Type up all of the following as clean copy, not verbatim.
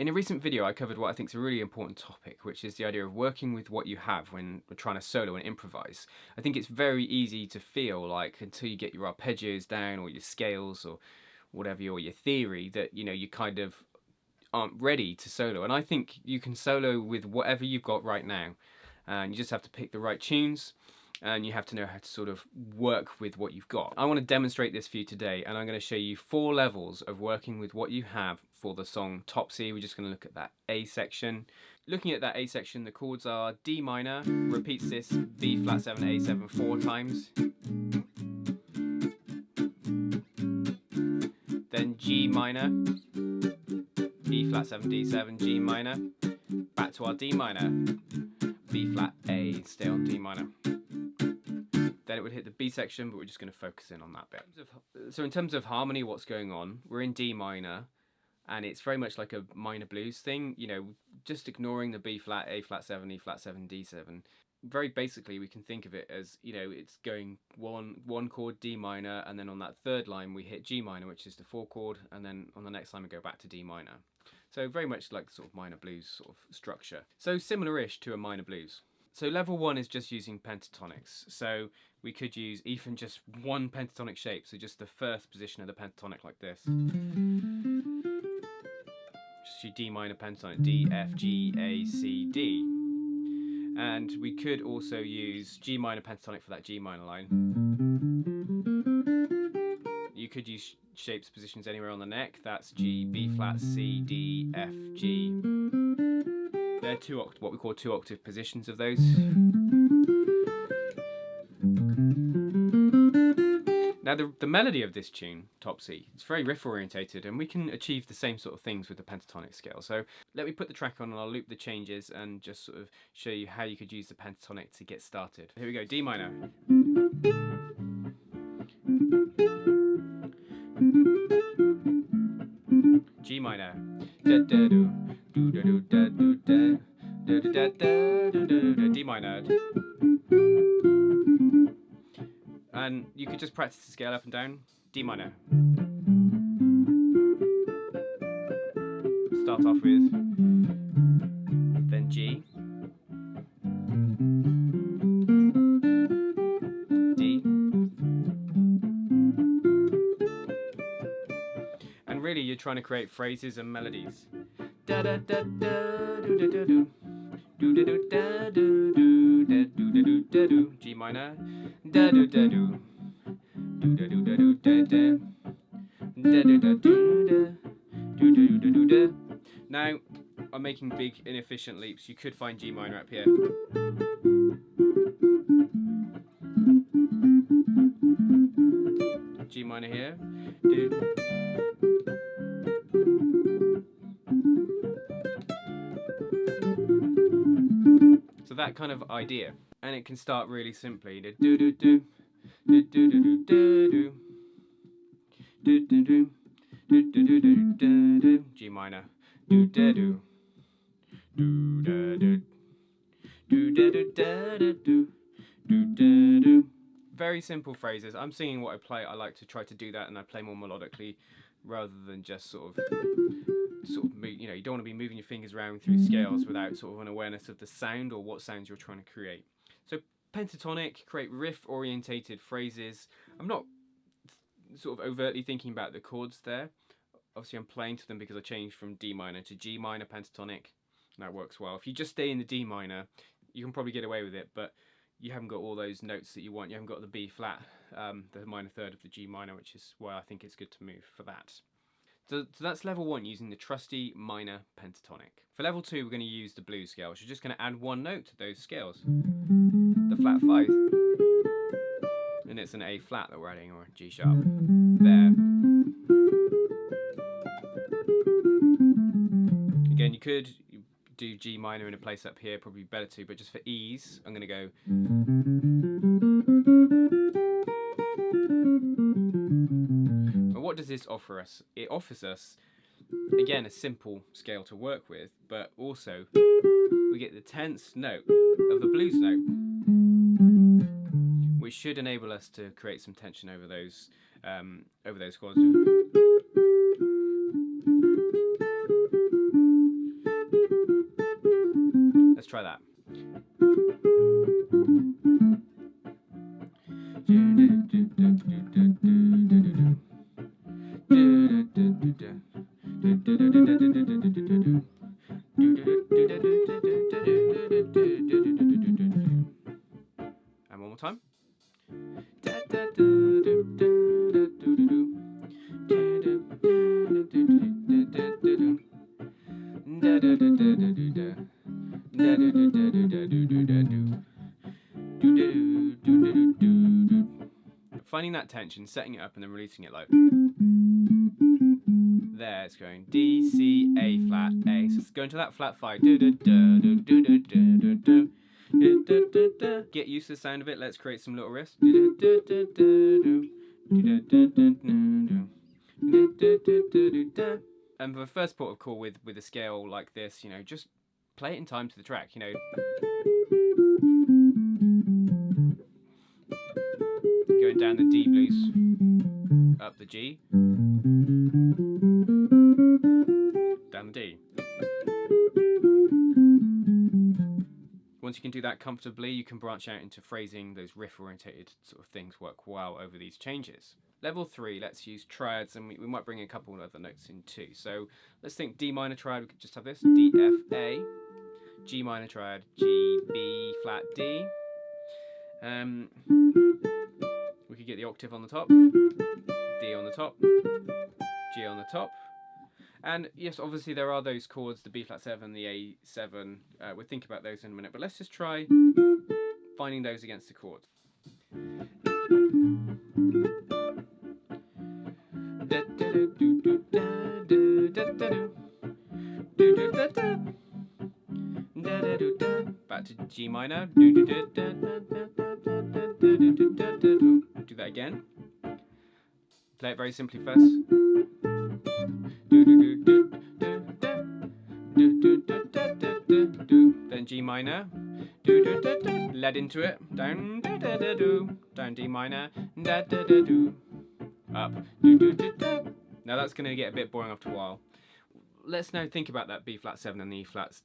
In a recent video, I covered what I think is a really important topic, which is the idea of working with what you have when we're trying to solo and improvise. I think it's very easy to feel like until you get your arpeggios down or your scales or whatever, or your theory, that you kind of aren't ready to solo. And I think you can solo with whatever you've got right now, and you just have to pick the right tunes, and you have to know how to sort of work with what you've got. I want to demonstrate this for you today, and I'm going to show you 4 levels of working with what you have for the song Topsy. We're just going to look at that A section. Looking at that A section, the chords are D minor, repeats this B flat 7, A7 4 times. Then G minor, B flat 7, D7, G minor. Back to our D minor, B flat A, stay on D minor. Then it would hit the B section, but we're just going to focus in on that bit. So in terms of harmony, what's going on, we're in D minor, and it's very much like a minor blues thing, just ignoring the B flat, A flat 7, E flat 7, D7. Very basically, we can think of it as, it's going one chord D minor, and then on that third line we hit G minor, which is the 4 chord, and then on the next line we go back to D minor. So very much like sort of minor blues sort of structure. So similar-ish to a minor blues. So level 1 is just using pentatonics. So we could use even just one pentatonic shape, so just the first position of the pentatonic like this. Just your D minor pentatonic, D, F, G, A, C, D. And we could also use G minor pentatonic for that G minor line. You could use shapes positions anywhere on the neck. That's G, B flat, C, D, F, G. They're what we call 2 octave positions of those. Now the melody of this tune, Topsy, it's very riff orientated, and we can achieve the same sort of things with the pentatonic scale. So let me put the track on and I'll loop the changes and just sort of show you how you could use the pentatonic to get started. Here we go, D minor. G minor. D minor. And you could just practice the scale up and down. D minor. Start off with, then G, D, and really you're trying to create phrases and melodies. Da da da da do da da do. Do da do da do do da do da do da do. G minor. Da do da do. Do da do da do da da. Da do da do da. Do da do da do da. Now I'm making big inefficient leaps. You could find G minor up here. G minor here. Do. So that kind of idea, and it can start really simply. Do do do do do do do do do do do do do do do do. G minor. Do da do do da do do da do da do do da do. Very simple phrases. I'm singing what I play. I like to try to do that, and I play more melodically rather than just sort of you don't want to be moving your fingers around through scales without sort of an awareness of the sound or what sounds you're trying to create. So pentatonic, create riff orientated phrases. I'm not sort of overtly thinking about the chords there. Obviously I'm playing to them because I changed from D minor to G minor pentatonic, and that works well. If you just stay in the D minor, you can probably get away with it, but you haven't got all those notes that you want. You haven't got the B flat, the minor third of the G minor, which is why I think it's good to move for that. So that's level 1 using the trusty minor pentatonic. For level 2 we're going to use the blues scale, which is just going to add 1 note to those scales. The flat 5. And it's an A flat that we're adding, or a G sharp. There. Again, you could do G minor in a place up here, probably better to, but just for ease, I'm going to go. And what does this offer us? It offers us, again, a simple scale to work with, but also we get the tense note of the blues note, which should enable us to create some tension over those chords. try that. And one more time. Finding that tension, setting it up, and then releasing it like there. It's going D, C, A flat, A. So it's going to that flat 5. Get used to the sound of it. Let's create some little riffs. And for the first port of call with a scale like this, you know, just play it in time to the track, you know. Going down the D blues, up the G, down the D. Once you can do that comfortably, you can branch out into phrasing. Those riff-orientated sort of things work well over these changes. Level 3, let's use triads, and we might bring a couple of other notes in too. So let's think D minor triad, we could just have this, D, F, A, G minor triad, G, B, flat, D. We could get the octave on the top, D on the top, G on the top. And yes, obviously there are those chords, the B flat 7, the A7. We'll think about those in a minute, but let's just try finding those against the chords. Back to G minor. Do that again. Play it very simply first. Then G minor. Led into it. Down. Down D minor. Up. Now that's going to get a bit boring after a while. Let's now think about that B flat 7 and the E flat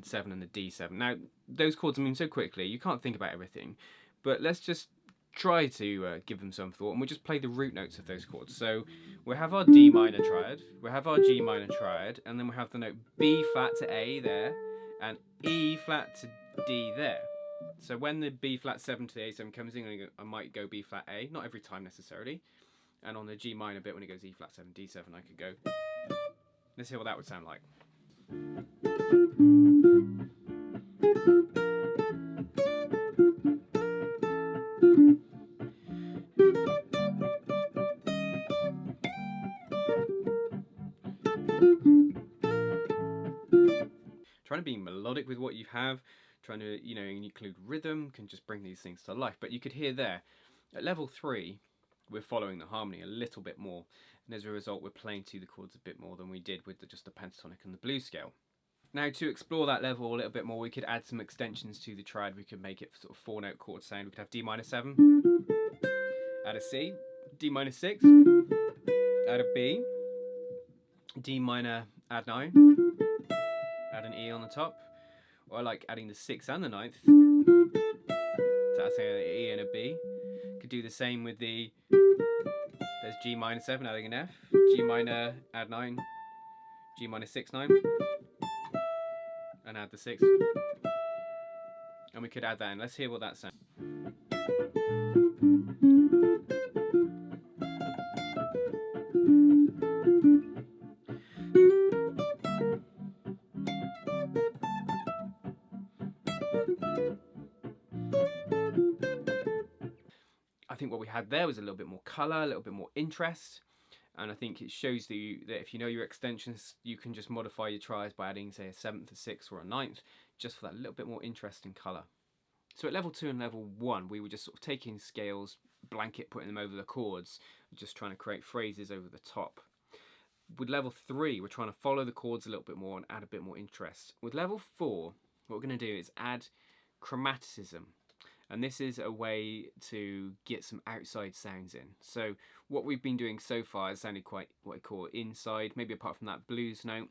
7 and the D7. Now those chords move so quickly you can't think about everything, but let's just try to give them some thought, and we'll just play the root notes of those chords. So we'll have our D minor triad, we'll have our G minor triad, and then we'll have the note B flat to A there, and E flat to D there. So when the B flat 7 to the A7 comes in, I might go B flat A, not every time necessarily. And on the G minor bit, when it goes E flat 7, D7, I could go. Let's hear what that would sound like. Trying to be melodic with what you have, trying to, you know, include rhythm can just bring these things to life. But you could hear there, at level 3, we're following the harmony a little bit more, and as a result we're playing to the chords a bit more than we did with just the pentatonic and the blues scale. Now to explore that level a little bit more, we could add some extensions to the triad. We could make it sort of 4-note chord sound. We could have D minor 7, add a C, D minor 6, add a B, D minor, add 9, add an E on the top, or I like adding the 6th and the 9th, so that's an E and a B. Could do the same with there's G minor 7, adding an F, G minor, add 9, G minor 6, 9, and add the 6th. And we could add that in. Let's hear what that sounds. I think what we had there was a little bit more colour, a little bit more interest, and I think it shows that if you know your extensions, you can just modify your triads by adding, say, a 7th, a 6th, or a 9th, just for that little bit more interest and colour. So at level 2 and level 1, we were just sort of taking scales, blanket, putting them over the chords, just trying to create phrases over the top. With level 3, we're trying to follow the chords a little bit more and add a bit more interest. With level 4, what we're going to do is add chromaticism. And this is a way to get some outside sounds in. So what we've been doing so far has sounded quite what I call inside, maybe apart from that blues note.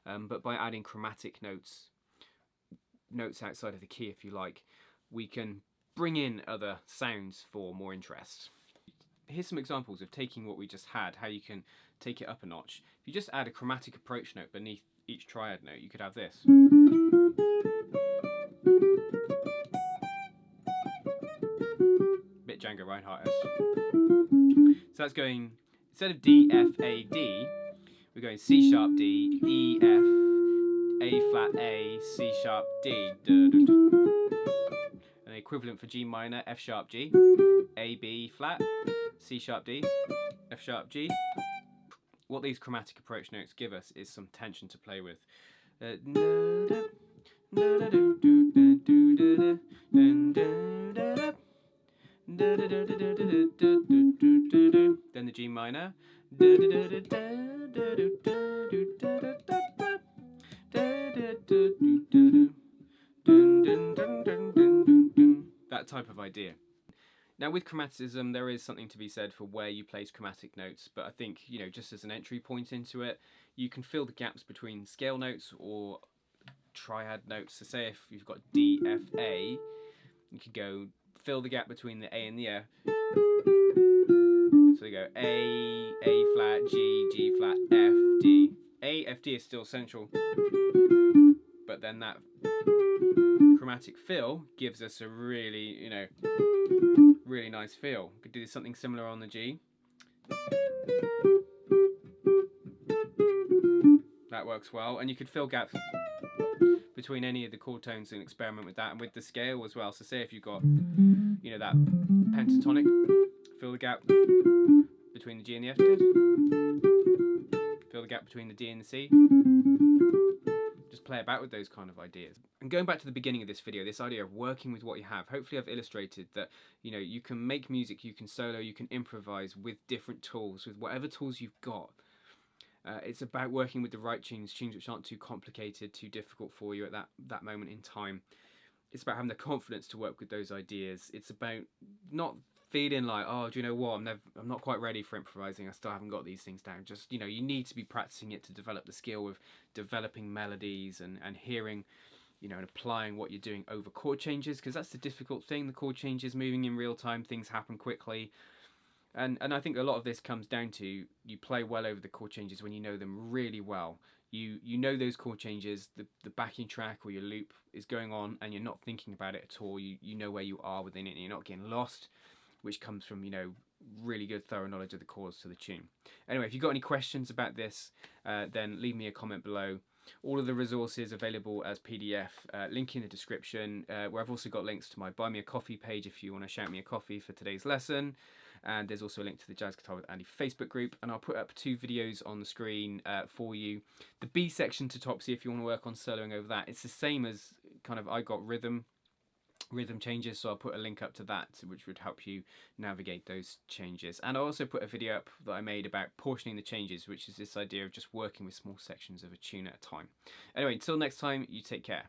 But by adding chromatic notes, notes outside of the key if you like, we can bring in other sounds for more interest. Here's some examples of taking what we just had, how you can take it up a notch. If you just add a chromatic approach note beneath each triad note, you could have this. Bit Django Reinhardt-esque. So that's going, instead of D, F, A, D, we're going C sharp D, E, F, A flat A, C sharp D. And the equivalent for G minor, F sharp G, A, B flat, C sharp D, F sharp G. What these chromatic approach notes give us is some tension to play with. Then the G minor. That type of idea. Now with chromaticism, there is something to be said for where you place chromatic notes, but I think, you know, just as an entry point into it, you can fill the gaps between scale notes or triad notes. So say if you've got D, F, A, you could go fill the gap between the A and the F. So you go A flat, G, G flat, F, D. A, F, D is still central, but then that chromatic fill gives us a really, you know, really nice feel. We could do something similar on the G. That works well, and you could fill gaps between any of the chord tones and experiment with that, and with the scale as well. So say if you've got, you know, that pentatonic, fill the gap between the G and the F, fill the gap between the D and the C. Just play about with those kind of ideas. And going back to the beginning of this video, this idea of working with what you have, hopefully I've illustrated that, you know, you can make music, you can solo, you can improvise with different tools, with whatever tools you've got. It's about working with the right tunes which aren't too complicated, too difficult for you at that moment in time. It's about having the confidence to work with those ideas. It's about not feeling like, oh, do you know what, I'm not quite ready for improvising, I still haven't got these things down. Just, you know, you need to be practicing it to develop the skill of developing melodies and hearing, you know, and applying what you're doing over chord changes, because that's the difficult thing. The chord changes moving in real time, things happen quickly. And I think a lot of this comes down to you play well over the chord changes when you know them really well. You know those chord changes, the backing track or your loop is going on and you're not thinking about it at all. You know where you are within it and you're not getting lost, which comes from, you know, really good thorough knowledge of the chords to the tune. Anyway, if you've got any questions about this, then leave me a comment below. All of the resources available as PDF, link in the description, where I've also got links to my Buy Me a Coffee page if you want to shout me a coffee for today's lesson. And there's also a link to the Jazz Guitar with Andy Facebook group. And I'll put up 2 videos on the screen for you. The B section to Topsy, if you want to work on soloing over that, it's the same as kind of I got rhythm changes, so I'll put a link up to that, which would help you navigate those changes. And I'll also put a video up that I made about portioning the changes, which is this idea of just working with small sections of a tune at a time. Anyway, until next time, you take care.